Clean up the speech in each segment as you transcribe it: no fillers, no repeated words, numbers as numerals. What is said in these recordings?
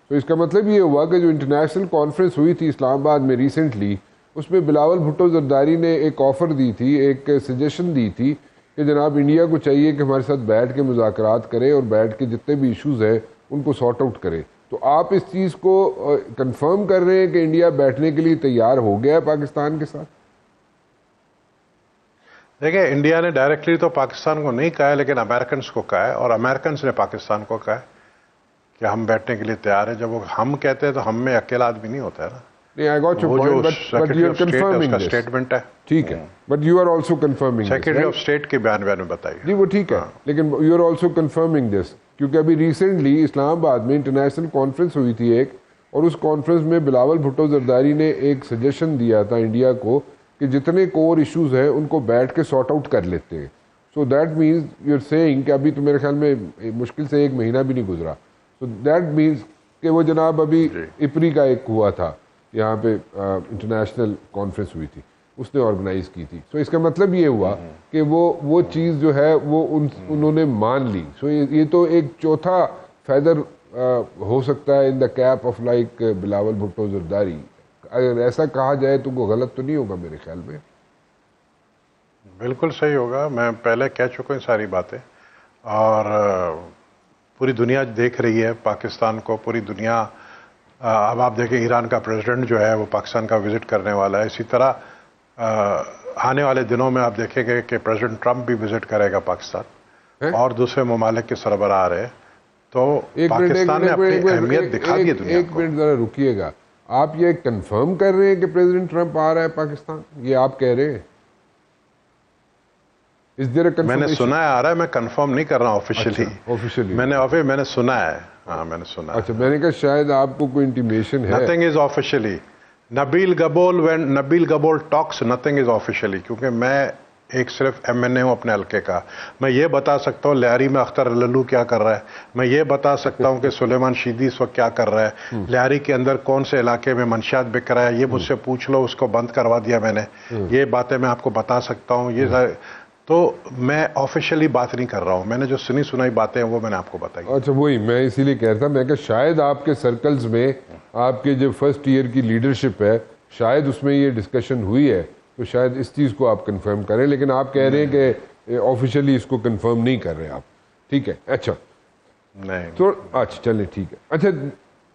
تو اس کا مطلب یہ ہوا کہ جو انٹرنیشنل کانفرنس ہوئی تھی اسلام آباد میں ریسنٹلی، اس میں بلاول بھٹو زرداری نے ایک آفر دی تھی، ایک سجیشن دی تھی کہ جناب انڈیا کو چاہیے کہ ہمارے ساتھ بیٹھ کے مذاکرات کرے اور بیٹھ کے جتنے بھی ایشوز ہیں ان کو سارٹ آؤٹ کرے. تو آپ اس چیز کو کنفرم کر رہے ہیں کہ انڈیا بیٹھنے کے لیے تیار ہو گیا ہے پاکستان کے ساتھ؟ دیکھیں، انڈیا نے ڈائریکٹلی تو پاکستان کو نہیں کہا ہے، لیکن امریکنس کو کہا ہے، اور امریکنس نے پاکستان کو کہا ہے کہ ہم بیٹھنے کے لیے تیار ہیں. جب وہ ہم کہتے ہیں تو ہم میں اکیلا آدمی نہیں ہوتا ہے نا. نہیں، I got your وہ point, جو but secretary you are of state ہے اس confirming کا this. اسٹیٹمنٹ ہے. ٹھیک ہے، but you are also confirming this, secretary of right? State کے بیان میں بتائیے. جی وہ ٹھیک ہے، لیکن یو آر آلسو کنفرمنگ دس، کیونکہ ابھی ریسنٹلی اسلام آباد میں انٹرنیشنل کانفرنس ہوئی تھی ایک، اور اس کانفرنس میں بلاول بھٹو زرداری نے ایک سجیشن دیا تھا انڈیا کو کہ جتنے کور ایشوز ہیں ان کو بیٹھ کے سارٹ آؤٹ کر لیتے ہیں. So that means you are seeing کہ ابھی تو میرے خیال میں مشکل سے 1 مہینہ بھی نہیں گزرا. سو دیٹ مینس کہ وہ جناب ابھی اپری کا ایک ہوا تھا یہاں پہ انٹرنیشنل کانفرنس ہوئی تھی، اس نے آرگنائز کی تھی. سو اس کا مطلب یہ ہوا کہ وہ چیز جو ہے وہ انہوں نے مان لی. سو یہ تو ایک چوتھا فیدر ہو سکتا ہے in the cap of like Bilawal Bhutto Zardari. اگر ایسا کہا جائے تو وہ غلط تو نہیں ہوگا میرے خیال میں. بالکل صحیح ہوگا. میں پہلے کہہ چکا ہوں ساری باتیں، اور پوری دنیا دیکھ رہی ہے پاکستان کو. پوری دنیا، اب آپ دیکھیں ایران کا پریزیڈنٹ جو ہے وہ پاکستان کا وزٹ کرنے والا ہے. اسی طرح آنے والے دنوں میں آپ دیکھیں گے کہ پریزیڈنٹ ٹرمپ بھی وزٹ کرے گا پاکستان، اور دوسرے ممالک کے سربراہ آ رہے ہیں. تو پاکستان نے اپنی اہمیت دکھا دی ہے دنیا کو. ایک منٹ ذرا رکیے گا. آپ یہ کنفرم کر رہے ہیں کہ پریزیڈنٹ ٹرمپ آ رہا ہے پاکستان؟ یہ آپ کہہ رہے ہیں؟ میں نے سنا ہے آ رہا ہے، میں کنفرم نہیں کر رہا ہوں آفیشیلی. میں نے سنا ہے. ہاں میں نے سنا ہے. اچھا، میں نے کہا شاید آپ کو کوئی انٹیمیشن ہے. Nothing is officially. Nabeel Gabol talks, nothing is officially. کیونکہ میں ایک صرف ایم این اے ہوں اپنے حلقے کا. میں یہ بتا سکتا ہوں لیاری میں اختر للو کیا کر رہا ہے، میں یہ بتا سکتا ہوں کہ سلیمان شیدی اس وقت کیا کر رہا ہے، لیاری کے اندر کون سے علاقے میں منشیات بک رہا ہے، یہ مجھ سے پوچھ لو، اس کو بند کروا دیا میں نے. یہ باتیں میں آپ کو بتا سکتا ہوں. یہ تو میں آفیشیلی بات نہیں کر رہا ہوں. میں نے جو سنی سنائی باتیں ہیں وہ میں نے آپ کو بتائی. اچھا، وہی میں اسی لیے کہہ رہا تھا. میں کہ شاید آپ کے سرکلز میں، آپ کے جو فرسٹ ایئر کی لیڈرشپ ہے، شاید اس میں یہ ڈسکشن ہوئی ہے، تو شاید اس چیز کو آپ کنفرم کریں. لیکن آپ کہہ رہے ہیں کہ آفیشیلی اس کو کنفرم نہیں کر رہے آپ. ٹھیک ہے، اچھا نہیں تو اچھا چلیں ٹھیک ہے. اچھا،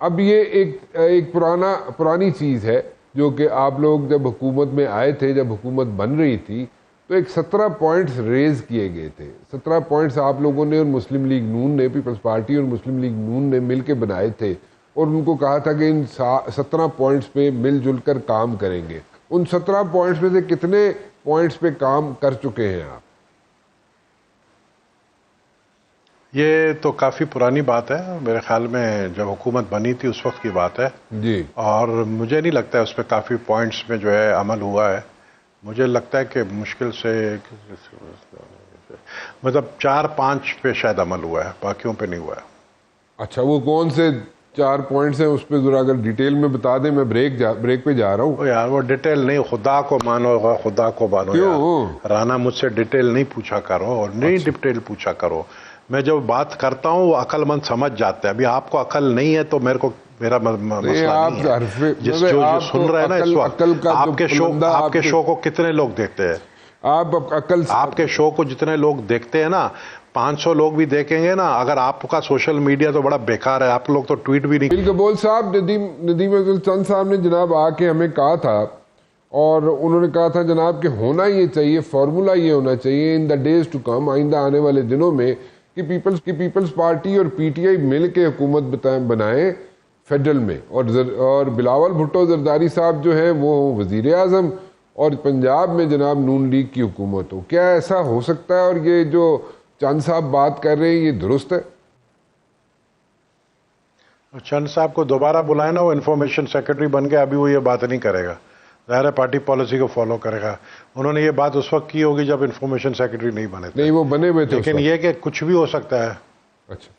اب یہ ایک پرانی چیز ہے جو کہ آپ لوگ جب حکومت میں آئے تھے، جب حکومت بن رہی تھی، تو ایک 17 پوائنٹس ریز کیے گئے تھے. 17 پوائنٹس آپ لوگوں نے اور مسلم لیگ نون نے، پیپلز پارٹی اور مسلم لیگ نون نے مل کے بنائے تھے، اور ان کو کہا تھا کہ ان 17 پوائنٹس پہ مل جل کر کام کریں گے. ان 17 پوائنٹس میں سے کتنے پوائنٹس پہ کام کر چکے ہیں آپ؟ یہ تو کافی پرانی بات ہے. میرے خیال میں جب حکومت بنی تھی اس وقت کی بات ہے جی. اور مجھے نہیں لگتا ہے اس پہ کافی پوائنٹس میں جو ہے عمل ہوا ہے. مجھے لگتا ہے کہ مشکل سے مطلب 4-5 پہ شاید عمل ہوا ہے، باقیوں پہ نہیں ہوا ہے. اچھا، وہ کون سے 4 پوائنٹس ہیں اس پہ ذرا اگر ڈیٹیل میں بتا دیں. میں بریک پہ جا رہا ہوں. یار وہ ڈیٹیل نہیں، خدا کو مانو، خدا کو مانو. کیوں رانا مجھ سے ڈیٹیل نہیں پوچھا کرو، اور نہیں ڈیٹیل پوچھا کرو. میں جو بات کرتا ہوں وہ عقل مند سمجھ جاتے ہیں. ابھی آپ کو عقل نہیں ہے تو میرا مسئلہ نہیں ہے. جو سن رہے ہیں نا اس وقت، آپ کے شو کو کتنے لوگ دیکھتے ہیں؟ آپ کے شو کو جتنے لوگ دیکھتے ہیں نا، 500 لوگ بھی دیکھیں گے نا. اگر آپ کا سوشل میڈیا تو بڑا بیکار ہے، آپ لوگ تو ٹویٹ بھی نہیں. نبیل گبول صاحب، ندیم افضل چند صاحب نے جناب آ کے ہمیں کہا تھا، اور انہوں نے کہا تھا جناب کہ ہونا یہ چاہیے، فارمولا یہ ہونا چاہیے ان دا ڈیز ٹو کم، آئندہ آنے والے دنوں میں، کہ پیپلز پارٹی اور پی ٹی آئی مل کے حکومت بنائیں فیڈرل میں، اور بلاول بھٹو زرداری صاحب جو ہیں وہ وزیر اعظم، اور پنجاب میں جناب نون لیگ کی حکومت ہو. کیا ایسا ہو سکتا ہے؟ اور یہ جو چند صاحب بات کر رہے ہیں یہ درست ہے؟ چند صاحب کو دوبارہ بلائیں نا، وہ انفارمیشن سیکرٹری بن گیا، ابھی وہ یہ بات نہیں کرے گا. ظاہر ہے پارٹی پالیسی کو فالو کرے گا. انہوں نے یہ بات اس وقت کی ہوگی جب انفارمیشن سیکرٹری نہیں بنے تھے. نہیں، وہ بنے ہوئے تھے. لیکن یہ کہ کچھ بھی ہو سکتا ہے. اچھا،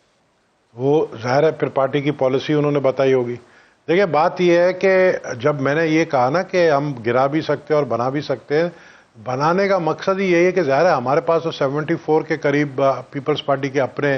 وہ ظاہر ہے پھر پارٹی کی پالیسی انہوں نے بتائی ہوگی. دیکھیں بات یہ ہے کہ جب میں نے یہ کہا نا کہ ہم گرا بھی سکتے ہیں اور بنا بھی سکتے ہیں، بنانے کا مقصد ہی یہی ہے کہ ظاہر ہے ہمارے پاس تو 74 کے قریب پیپلز پارٹی کے اپنے